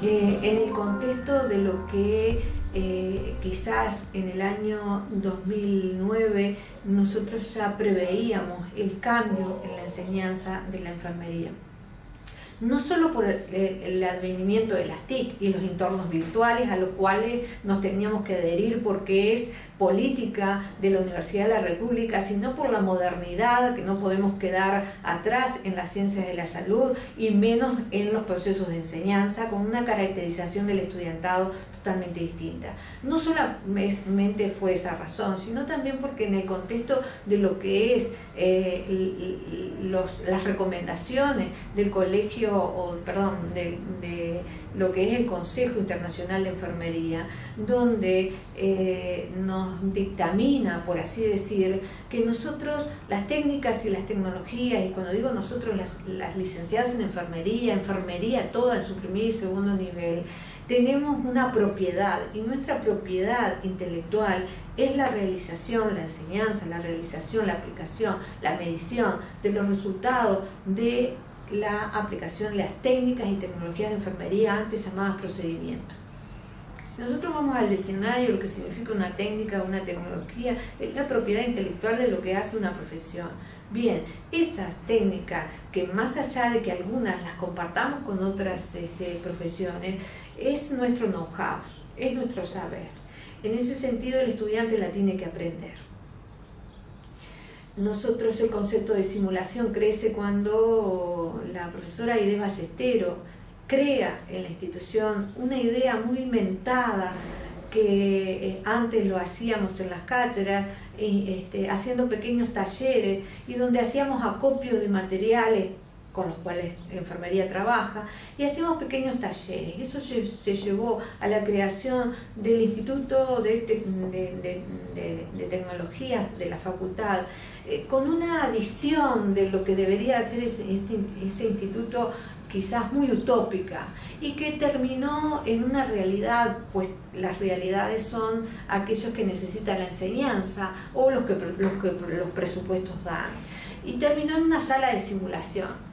en el contexto de lo que quizás en el año 2009 nosotros ya preveíamos el cambio en la enseñanza de la enfermería. No solo por el advenimiento de las TIC y los entornos virtuales a los cuales nos teníamos que adherir porque es política de la Universidad de la República, sino por la modernidad, que no podemos quedar atrás en las ciencias de la salud y menos en los procesos de enseñanza, con una caracterización del estudiantado totalmente distinta. No solamente fue esa razón, sino también porque en el contexto de lo que es las recomendaciones del colegio, de lo que es el Consejo Internacional de Enfermería, donde nos dictamina, por así decir, que nosotros, las técnicas y las tecnologías, y cuando digo nosotros, las licenciadas en enfermería toda en su primer y segundo nivel, tenemos una propiedad, y nuestra propiedad intelectual es la realización, la enseñanza, la realización, la aplicación, la medición de los resultados de la aplicación de las técnicas y tecnologías de enfermería, antes llamadas procedimientos. Si nosotros vamos al diccionario, lo que significa una técnica, una tecnología, es la propiedad intelectual de lo que hace una profesión. Bien, esas técnicas, que más allá de que algunas las compartamos con otras profesiones, es nuestro know-how, es nuestro saber. En ese sentido, el estudiante la tiene que aprender. Nosotros, el concepto de simulación crece cuando la profesora Aide Ballestero crea en la institución una idea muy inventada, que antes lo hacíamos en las cátedras, haciendo pequeños talleres y donde hacíamos acopios de materiales con los cuales la enfermería trabaja, y hacíamos pequeños talleres. Eso se llevó a la creación del Instituto de Tecnologías de la Facultad, con una visión de lo que debería ser ese instituto, quizás muy utópica, y que terminó en una realidad, pues las realidades son aquellos que necesitan la enseñanza o los presupuestos dan, y terminó en una sala de simulación,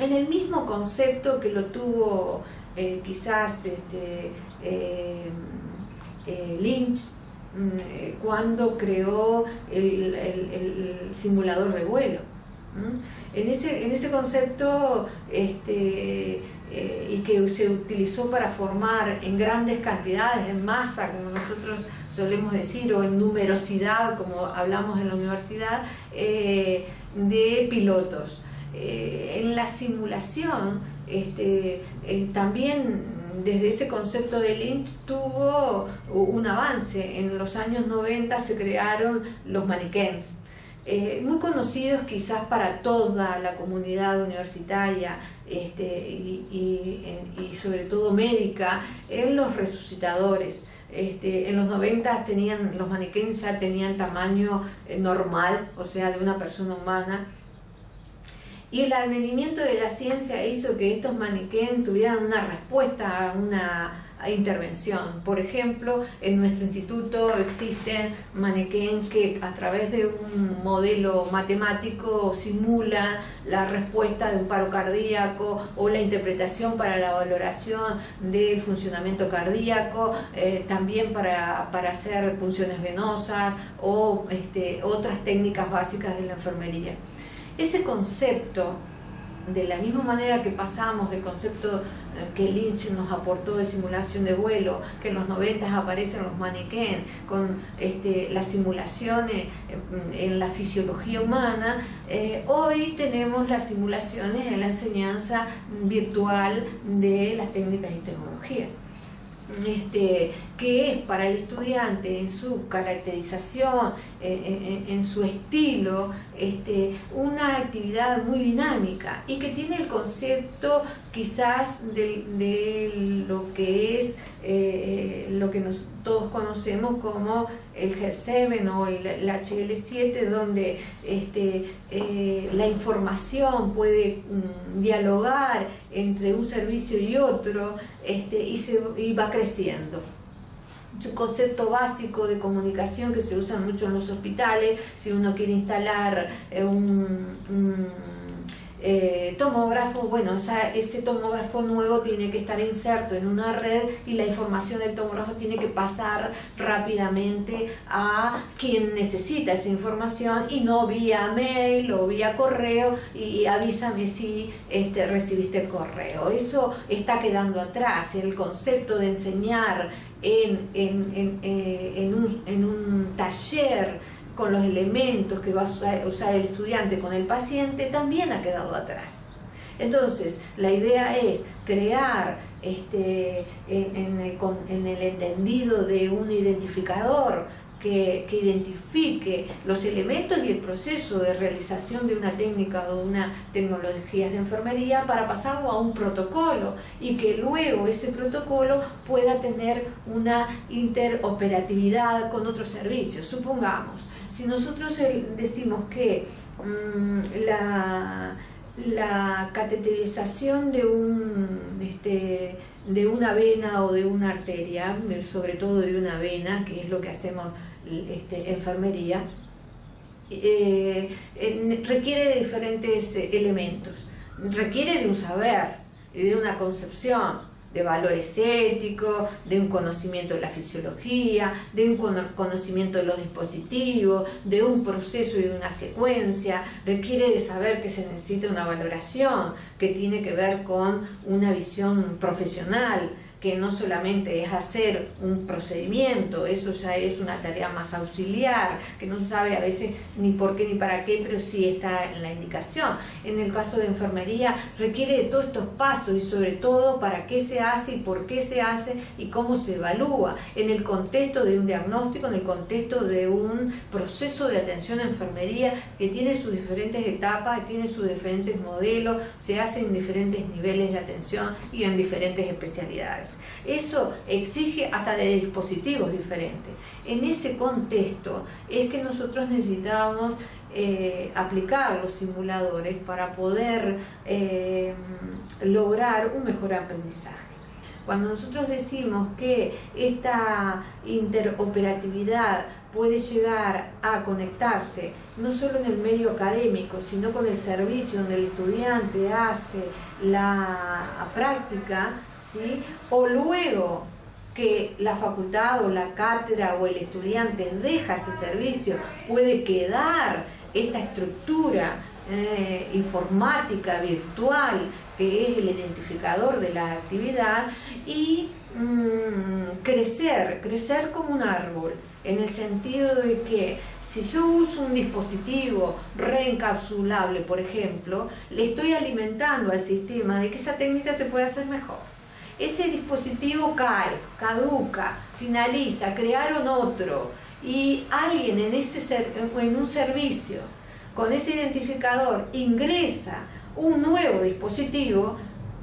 en el mismo concepto que lo tuvo quizás Lynch cuando creó el simulador de vuelo. En ese concepto y que se utilizó para formar en grandes cantidades, en masa, como nosotros solemos decir, o en numerosidad, como hablamos en la universidad, de pilotos. En la simulación, también desde ese concepto de Lynch tuvo un avance. En los años 90 se crearon los maniquíes, muy conocidos quizás para toda la comunidad universitaria y sobre todo médica, en los resucitadores. En los 90 los maniquíes ya tenían tamaño normal, o sea, de una persona humana. Y el advenimiento de la ciencia hizo que estos maniquíes tuvieran una respuesta a una intervención. Por ejemplo, en nuestro instituto existen maniquíes que a través de un modelo matemático simulan la respuesta de un paro cardíaco o la interpretación para la valoración del funcionamiento cardíaco, también para hacer punciones venosas o otras técnicas básicas de la enfermería. Ese concepto, de la misma manera que pasamos del concepto que Lynch nos aportó de simulación de vuelo, que en los 90 aparecen los maniquíes con las simulaciones en la fisiología humana, hoy tenemos las simulaciones en la enseñanza virtual de las técnicas y tecnologías. Que es para el estudiante, en su caracterización, en su estilo, una actividad muy dinámica y que tiene el concepto quizás de lo que es lo que todos conocemos como el G7 o el HL7, donde la información puede dialogar entre un servicio y otro, y va creciendo. Es un concepto básico de comunicación que se usa mucho en los hospitales. Si uno quiere instalar tomógrafo, bueno, ese tomógrafo nuevo tiene que estar inserto en una red y la información del tomógrafo tiene que pasar rápidamente a quien necesita esa información y no vía mail o vía correo y avísame si recibiste el correo. Eso está quedando atrás. El concepto de enseñar en un taller con los elementos que va a usar el estudiante con el paciente también ha quedado atrás. Entonces, la idea es crear en el entendido de un identificador que identifique los elementos y el proceso de realización de una técnica o de una tecnología de enfermería para pasarlo a un protocolo y que luego ese protocolo pueda tener una interoperatividad con otros servicios. Supongamos, si nosotros decimos que la cateterización de una vena o de una arteria, sobre todo de una vena, que es lo que hacemos enfermería, requiere de diferentes elementos, requiere de un saber, de una concepción, de valores éticos, de un conocimiento de la fisiología, de un conocimiento de los dispositivos, de un proceso y de una secuencia, requiere de saber que se necesita una valoración que tiene que ver con una visión profesional, que no solamente es hacer un procedimiento, eso ya es una tarea más auxiliar, que no se sabe a veces ni por qué ni para qué, pero sí está en la indicación. En el caso de enfermería requiere de todos estos pasos y sobre todo para qué se hace y por qué se hace y cómo se evalúa en el contexto de un diagnóstico, en el contexto de un proceso de atención a enfermería que tiene sus diferentes etapas, tiene sus diferentes modelos, se hace en diferentes niveles de atención y en diferentes especialidades. Eso exige hasta de dispositivos diferentes. En ese contexto es que nosotros necesitábamos aplicar los simuladores para poder lograr un mejor aprendizaje. Cuando nosotros decimos que esta interoperatividad puede llegar a conectarse no solo en el medio académico, sino con el servicio donde el estudiante hace la práctica, ¿sí? O luego que la facultad o la cátedra o el estudiante deja ese servicio, puede quedar esta estructura informática virtual que es el identificador de la actividad y crecer como un árbol, en el sentido de que si yo uso un dispositivo reencapsulable, por ejemplo, le estoy alimentando al sistema de que esa técnica se puede hacer mejor. Ese dispositivo cae, caduca, finaliza, crearon otro y alguien en un servicio con ese identificador ingresa un nuevo dispositivo,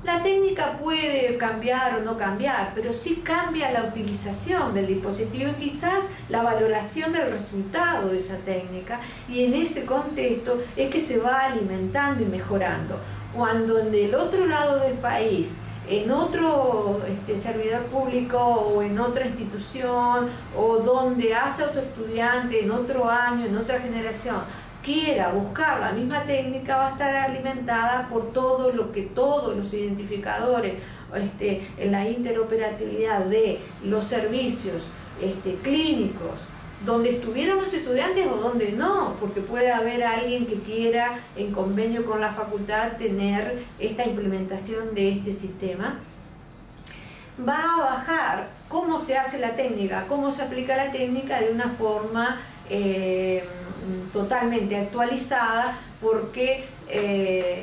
la técnica puede cambiar o no cambiar, pero sí cambia la utilización del dispositivo y quizás la valoración del resultado de esa técnica, y en ese contexto es que se va alimentando y mejorando. Cuando en el otro lado del país, en otro servidor público o en otra institución o donde hace otro estudiante en otro año, en otra generación, quiera buscar la misma técnica, va a estar alimentada por todo lo que todos los identificadores en la interoperatividad de los servicios clínicos, donde estuvieron los estudiantes o donde no, porque puede haber alguien que quiera, en convenio con la facultad, tener esta implementación de este sistema. Va a bajar cómo se hace la técnica, cómo se aplica la técnica de una forma totalmente actualizada, porque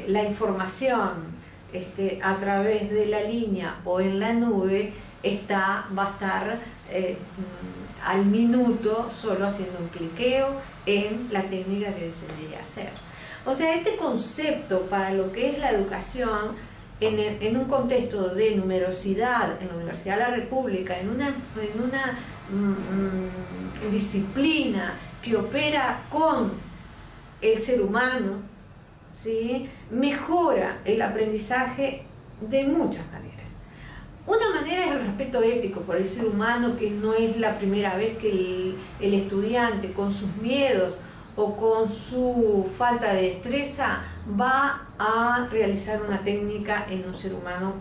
la información a través de la línea o en la nube va a estar al minuto, solo haciendo un cliqueo en la técnica que desearía hacer. O sea, este concepto para lo que es la educación en un contexto de numerosidad en la Universidad de la República, en una disciplina que opera con el ser humano, ¿sí?, mejora el aprendizaje de muchas maneras. Una manera es el respeto ético por el ser humano, que no es la primera vez que el estudiante, con sus miedos o con su falta de destreza va a realizar una técnica en un ser humano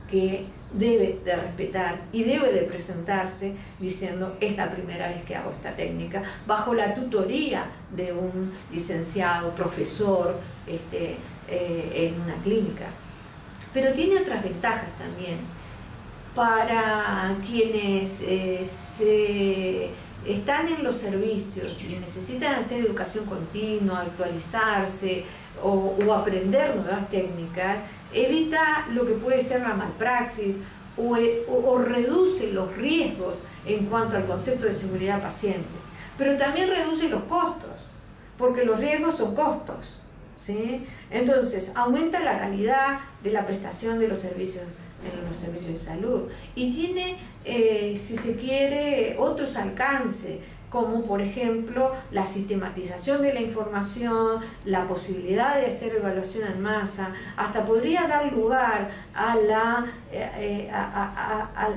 que debe de respetar y debe de presentarse diciendo: es la primera vez que hago esta técnica, bajo la tutoría de un licenciado, profesor en una clínica. Pero tiene otras ventajas también para quienes están en los servicios y necesitan hacer educación continua, actualizarse o aprender nuevas técnicas. Evita lo que puede ser la malpraxis o reduce los riesgos en cuanto al concepto de seguridad paciente, pero también reduce los costos, porque los riesgos son costos, ¿sí? Entonces aumenta la calidad de la prestación de los servicios en los servicios de salud y tiene, si se quiere, otros alcances, como por ejemplo la sistematización de la información, la posibilidad de hacer evaluación en masa, hasta podría dar lugar a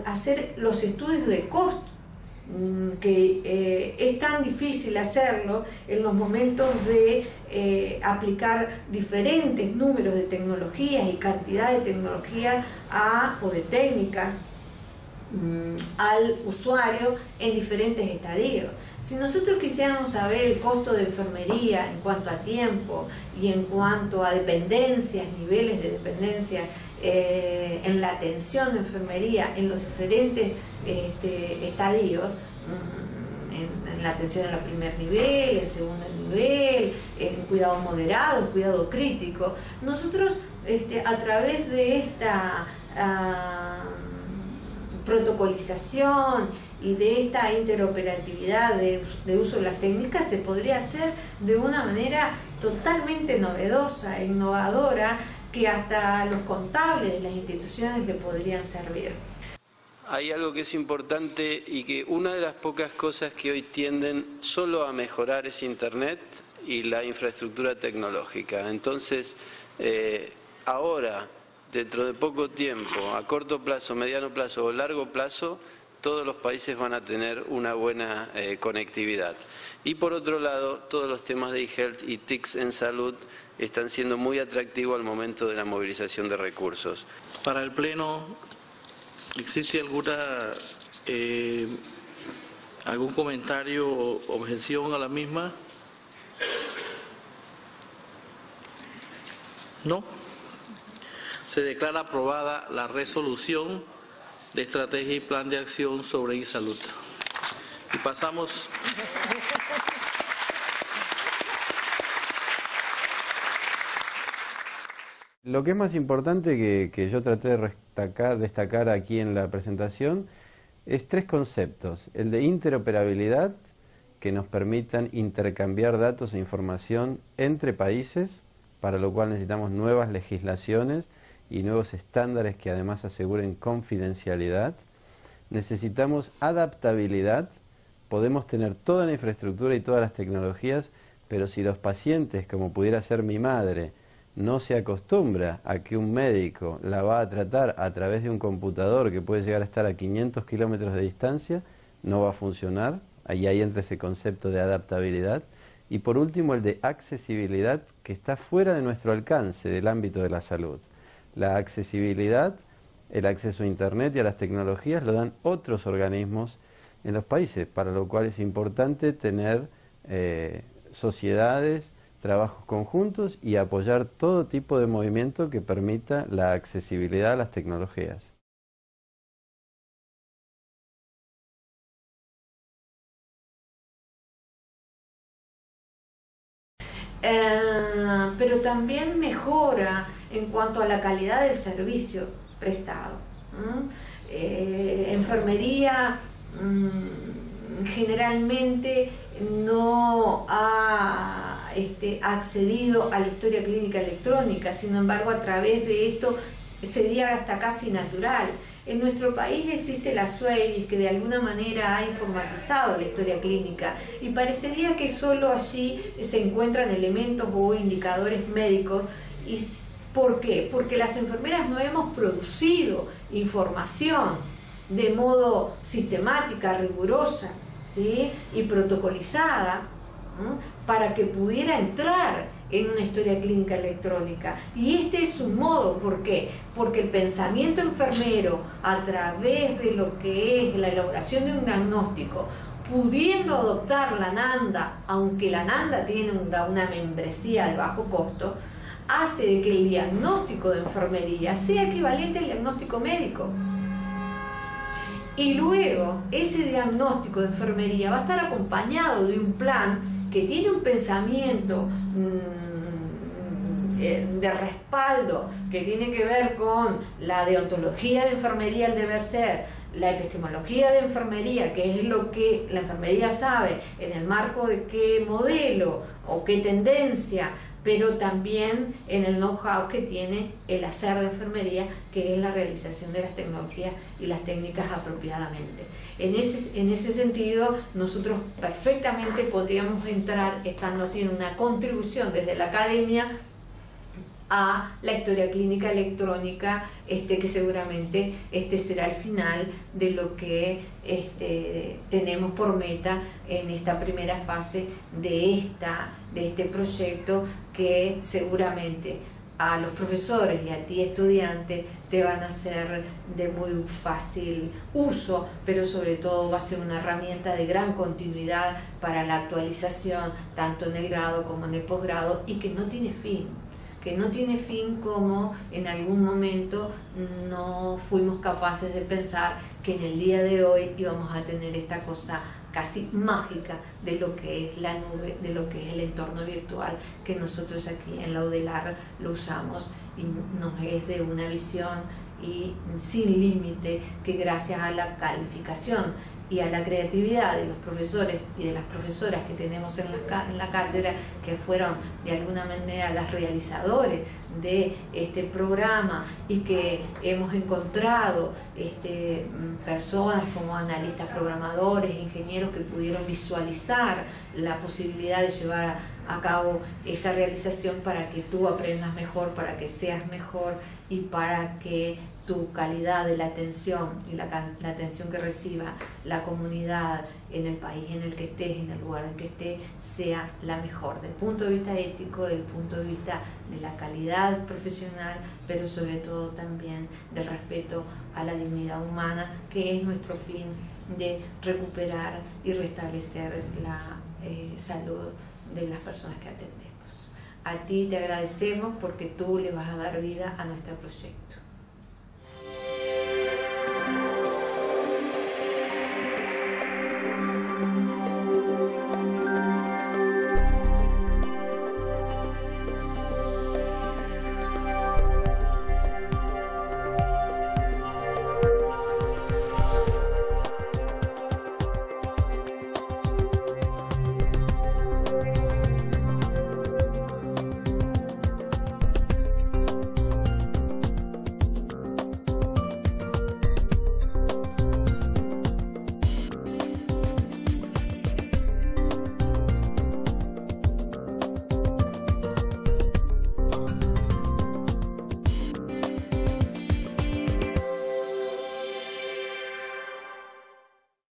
hacer los estudios de costo, que es tan difícil hacerlo en los momentos de aplicar diferentes números de tecnologías y cantidad de tecnologías o de técnicas al usuario en diferentes estadios. Si nosotros quisiéramos saber el costo de enfermería en cuanto a tiempo y en cuanto a dependencias, niveles de dependencia en la atención de enfermería en los diferentes estadios, en la atención en el primer nivel, en segundo nivel, en cuidado moderado, en cuidado crítico, nosotros a través de esta protocolización y de esta interoperatividad de uso de las técnicas se podría hacer de una manera totalmente novedosa e innovadora que hasta los contables de las instituciones le podrían servir. Hay algo que es importante y que una de las pocas cosas que hoy tienden solo a mejorar es Internet y la infraestructura tecnológica. Entonces, ahora, dentro de poco tiempo, a corto plazo, mediano plazo o largo plazo, todos los países van a tener una buena conectividad. Y por otro lado, todos los temas de e-health y TICs en salud están siendo muy atractivos al momento de la movilización de recursos. Para el Pleno, ¿existe algún comentario o objeción a la misma? ¿No? Se declara aprobada la resolución de estrategia y plan de acción sobre e-salud. Y pasamos. Lo que es más importante que yo traté de destacar aquí en la presentación es tres conceptos. El de interoperabilidad, que nos permitan intercambiar datos e información entre países, para lo cual necesitamos nuevas legislaciones y nuevos estándares que además aseguren confidencialidad. Necesitamos adaptabilidad. Podemos tener toda la infraestructura y todas las tecnologías, pero si los pacientes, como pudiera ser mi madre, no se acostumbra a que un médico la va a tratar a través de un computador que puede llegar a estar a 500 kilómetros de distancia, no va a funcionar. Ahí entra ese concepto de adaptabilidad. Y por último, el de accesibilidad, que está fuera de nuestro alcance del ámbito de la salud. La accesibilidad, el acceso a Internet y a las tecnologías lo dan otros organismos en los países, para lo cual es importante tener sociedades, trabajos conjuntos y apoyar todo tipo de movimiento que permita la accesibilidad a las tecnologías. Pero también mejora en cuanto a la calidad del servicio prestado. Enfermería generalmente no ha accedido a la historia clínica electrónica, sin embargo a través de esto sería hasta casi natural. En nuestro país existe la SUEIDIS, que de alguna manera ha informatizado la historia clínica, y parecería que solo allí se encuentran elementos o indicadores médicos. ¿Y por qué? Porque las enfermeras no hemos producido información de modo sistemática, rigurosa, ¿sí? Y protocolizada para que pudiera entrar en una historia clínica electrónica. Y este es su modo. ¿Por qué? Porque el pensamiento enfermero, a través de lo que es la elaboración de un diagnóstico, pudiendo adoptar la NANDA, aunque la NANDA tiene una membresía de bajo costo, hace de que el diagnóstico de enfermería sea equivalente al diagnóstico médico. Y luego ese diagnóstico de enfermería va a estar acompañado de un plan que tiene un pensamiento de respaldo, que tiene que ver con la deontología de enfermería, el deber ser, la epistemología de enfermería, que es lo que la enfermería sabe en el marco de qué modelo o qué tendencia, pero también en el know-how que tiene el hacer de enfermería, que es la realización de las tecnologías y las técnicas apropiadamente. En ese sentido, nosotros perfectamente podríamos entrar, estando haciendo una contribución desde la academia, a la historia clínica electrónica, que seguramente será el final de lo que tenemos por meta en esta primera fase de este proyecto, que seguramente a los profesores y a ti estudiante te van a ser de muy fácil uso, pero sobre todo va a ser una herramienta de gran continuidad para la actualización, tanto en el grado como en el posgrado, y que no tiene fin. Como en algún momento no fuimos capaces de pensar que en el día de hoy íbamos a tener esta cosa casi mágica de lo que es la nube, de lo que es el entorno virtual, que nosotros aquí en la UDELAR lo usamos y nos es de una visión y sin límite, que gracias a la calificación y a la creatividad de los profesores y de las profesoras que tenemos en la cátedra, que fueron de alguna manera las realizadores de este programa, y que hemos encontrado personas como analistas programadores, ingenieros, que pudieron visualizar la posibilidad de llevar a cabo esta realización para que tú aprendas mejor, para que seas mejor y para que tu calidad de la atención y la atención que reciba la comunidad en el país en el que estés, en el lugar en que estés, sea la mejor, del punto de vista ético, del punto de vista de la calidad profesional, pero sobre todo también del respeto a la dignidad humana, que es nuestro fin de recuperar y restablecer la salud de las personas que atendemos. A ti te agradecemos porque tú le vas a dar vida a nuestro proyecto.